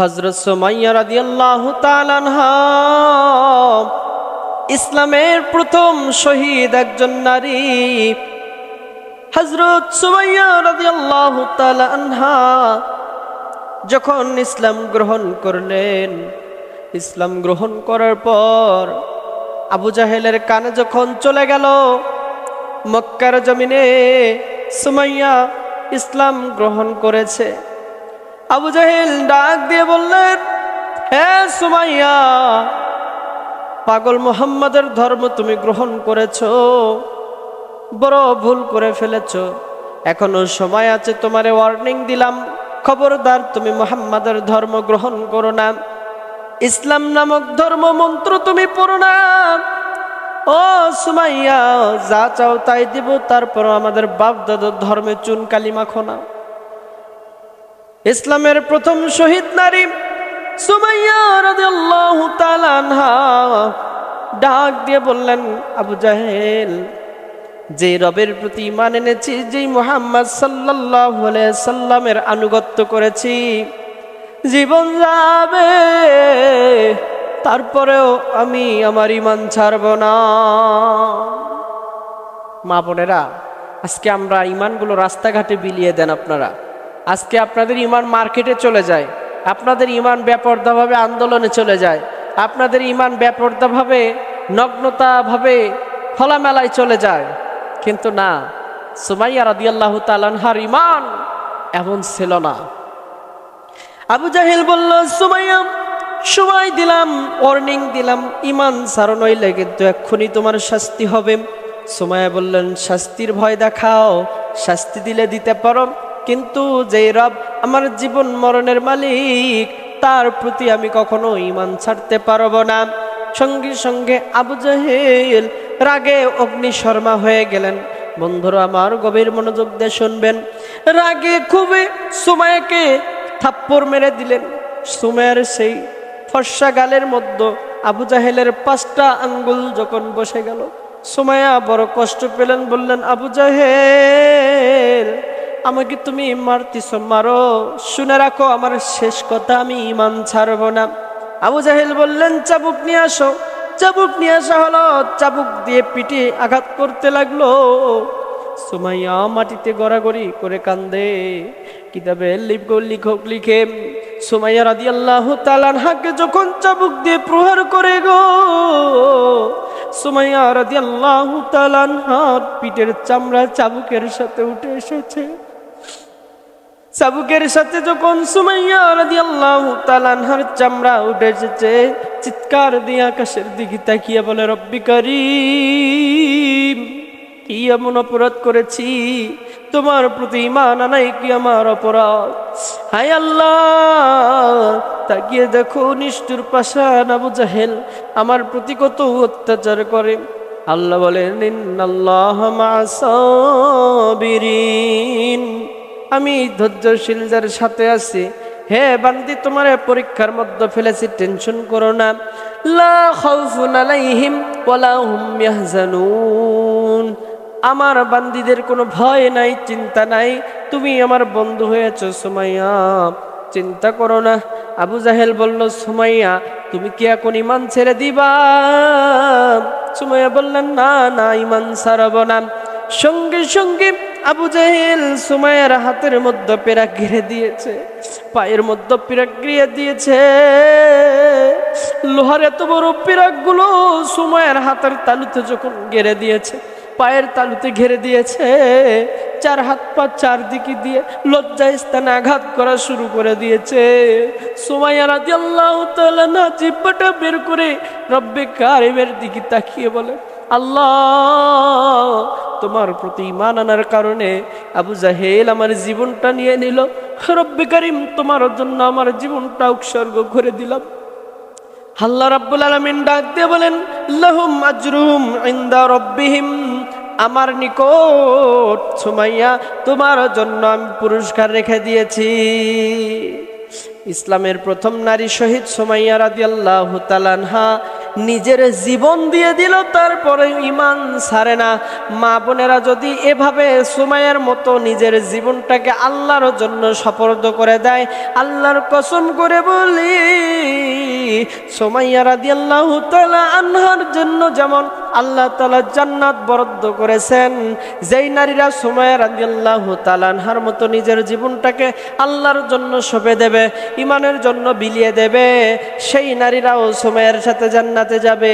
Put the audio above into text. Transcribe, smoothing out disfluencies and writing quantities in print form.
হযরত সুমাইয়া রাদিয়াল্লাহু তাআলা আনহা ইসলামের প্রথম শহীদ একজন নারী। হযরত সুমাইয়া রাদিয়াল্লাহু তাআলা আনহা যখন ইসলাম গ্রহণ করলেন, ইসলাম গ্রহণ করার পর আবু জাহেলের কানে যখন চলে গেল মক্কার জমিনে সুমাইয়া ইসলাম গ্রহণ করেছে, আবু জাহেল ডাক দিয়ে বললেন, হে সুমাইয়া, পাগল মুহাম্মাদের ধর্ম তুমি গ্রহণ করেছো, বড় ভুল করে ফেলেছো। এখনো সময় আছে, তোমারে ওয়ার্নিং দিলাম, খবরদার তুমি মুহাম্মাদের ধর্ম গ্রহণ করো না, ইসলাম নামক ধর্ম মন্ত্র তুমি পড়ো না। ও সুমাইয়া, যা চাও তাই দিব, তারপর আমাদের বাপ দাদার ধর্মে চুন কালি মাখো না। ইসলামের প্রথম শহীদ নারী সুমাইয়া রাদিয়াল্লাহু তাআলা আনহা ডাক দিয়ে বললেন, আবু জাহেল, যে রবের প্রতি ঈমান এনেছি, যেই মুহাম্মদ সাল্লাল্লাহু আলাইহি সাল্লামের আনুগত্য করেছি, জীবন যাবে তারপরেও আমি আমার ঈমান ছাড়ব না। মা বোনেরা, আজকে আমরা ঈমানগুলো রাস্তাঘাটে বিলিয়ে দেন আপনারা। আজকে আপনাদের ঈমান মার্কেটে চলে যায়, আপনাদের ঈমান বেপরদাভাবে আন্দোলনে চলে যায়, আপনাদের ঈমান বেপরদাভাবে নগ্নতাভাবে খোলামেলায় চলে যায়। কিন্তু না, সুমাইয়া রাদিয়াল্লাহু তাআলা আনহার ঈমান এমন ছিল না। আবু জাহেল বলল, সুমাইয়া, সময় দিলাম, ওয়ার্নিং দিলাম, ঈমান ছাড়ো নইলে কিন্তু এক্ষুনি তোমার শাস্তি হবে। সুমাইয়া বললেন, শাস্তির ভয় দেখাও, শাস্তি দিলে দিতে পারো, কিন্তু যে রব আমার জীবন মরণের মালিক, তার প্রতি আমি কখনো ঈমান ছাড়তে পারবো না। সঙ্গে সঙ্গে আবু জাহেল রাগে অগ্নিশর্মা হয়ে গেলেন। বন্ধুরা আমার, গভীর মনোযোগ দিয়ে শুনবেন। রাগে খুবই সুমাইয়াকে থাপ্পড় মেরে দিলেন। সুমাইয়ার সেই ফর্সা গালের মধ্যে আবু জাহেলের 5টা আঙ্গুল যখন বসে গেল, সুমাইয়া বড় কষ্ট পেলেন। বললেন, আবু জাহেল, আমাকে তুমি মারতেছ, মারো, শুনে রাখো আমার শেষ কথা, আমি ঈমান ছাড়ব না। আবু জাহেল বললেন, চাবুক নিয়ে আসো। চাবুক নিয়ে আসা হলো, চাবুক দিয়ে পিঠে আঘাত করতে লাগলো। সুমাইয়া মাটিতে গড়াগড়ি করে কান্দে। কিতাবে লিখক লিখে, সুমাইয়া রাদিয়াল্লাহু তাআলা আনহাকে যখন চাবুক দিয়ে প্রহার করে গো, সুমাইয়া রাদিয়াল্লাহু তাআলা আনহার পিঠের চামড়া চাবুকের সাথে উঠে এসেছে। চাবুকের সাথে যখন সুমাইয়া রাদিয়াল্লাহু তাআলা আনহার চামড়া উঠে এসেছে, চিৎকার দিয়ে আকাশের দিকে তাকিয়ে বলে, রব্বি কারীম, কি এমন অপরাধ করেছি? তোমার প্রতি ঈমান আনাই কি আমার অপরাধ? হায় আল্লাহ, তাকিয়ে দেখো নিষ্ঠুর পাষাণ আবু জাহেল আমার প্রতি কত অত্যাচার করে। আল্লাহ বলেন, ইন্নাল্লাহা মা'আস সাবিরিন, আমি ধৈর্যশীলদের সাথে আছি। হে বান্দি, তোমার পরীক্ষার মধ্যে ফেলেছি, টেনশন করো না। লা খাউফুন আলাইহিম ওয়ালা হুম ইয়াহজানুন, আমার বান্দিদের কোনো ভয় নাই, চিন্তা নাই, তুমি আমার বন্ধু হয়েছো সুমাইয়া, চিন্তা করো না। আবু জাহেল বলল, সুমাইয়া, তুমি কি এখন ঈমান ছেড়ে দিবা? সুমাইয়া বললেন, না না, ঈমান ছাড়ব না। সঙ্গে সঙ্গে আবু জাহেল সুমাইয়ার হাতের মধ্যে পেরাক ঘিরে দিয়েছে, পায়ের মধ্যে পেরাক ঘিরে দিয়েছে। লোহার এত বড় পেরাকগুলো সুমাইয়ার হাতের তালুতে যখন ঘিরে দিয়েছে, পায়ের তালুতে ঘিরে দিয়েছে, 4 হাত পা 4 দিকে দিয়ে লজ্জায় স্থানে আঘাত করা শুরু করে দিয়েছে। সুমাইয়া রাদিয়াল্লাহু তাআলা না জিহ্বাটা বের করে রব্বে কারিমের দিকে তাকিয়ে বলে, আল্লাহ, তোমার প্রতি ঈমান আনার কারণে আবু জাহেল আমার জীবনটা নিয়ে নিল, রব্বে কারিম, তোমার জন্য আমার জীবনটা উৎসর্গ করে দিলাম। আল্লাহ রাব্বুল আলামিন ডাক দিয়ে বলেন, লাহুম আজরুহুম ইনদা রাব্বিহিম, আমার নিকট সুমাইয়া তোমার জন্য আমি পুরস্কার রেখে দিয়েছি। ইসলামের প্রথম নারী শহীদ সুমাইয়া রাদিয়াল্লাহু তাআলা আনহা নিজের জীবন দিয়ে দিল, তারপরে ইমান ছাড়ে না। মা বোনেরা যদি এভাবে সুমাইয়ার মতো নিজের জীবনটাকে আল্লাহর জন্য সুপর্দ করে দেয়, আল্লাহর কসম করে বলি সুমাইয়া রাদিয়াল্লাহু তাআলা আনহার জন্য যেমন আল্লাহ তাআলা জান্নাত বরাদ্দ করেছেন, যেই নারীরা সুমাইয়া রাদিয়াল্লাহু তাআলা আনহার মতো নিজের জীবনটাকে আল্লাহর জন্য সঁপে দেবে, ইমানের জন্য বিলিয়ে দেবে, সেই নারীরাও সুমাইয়ার সাথে জান্নাতে যাবে।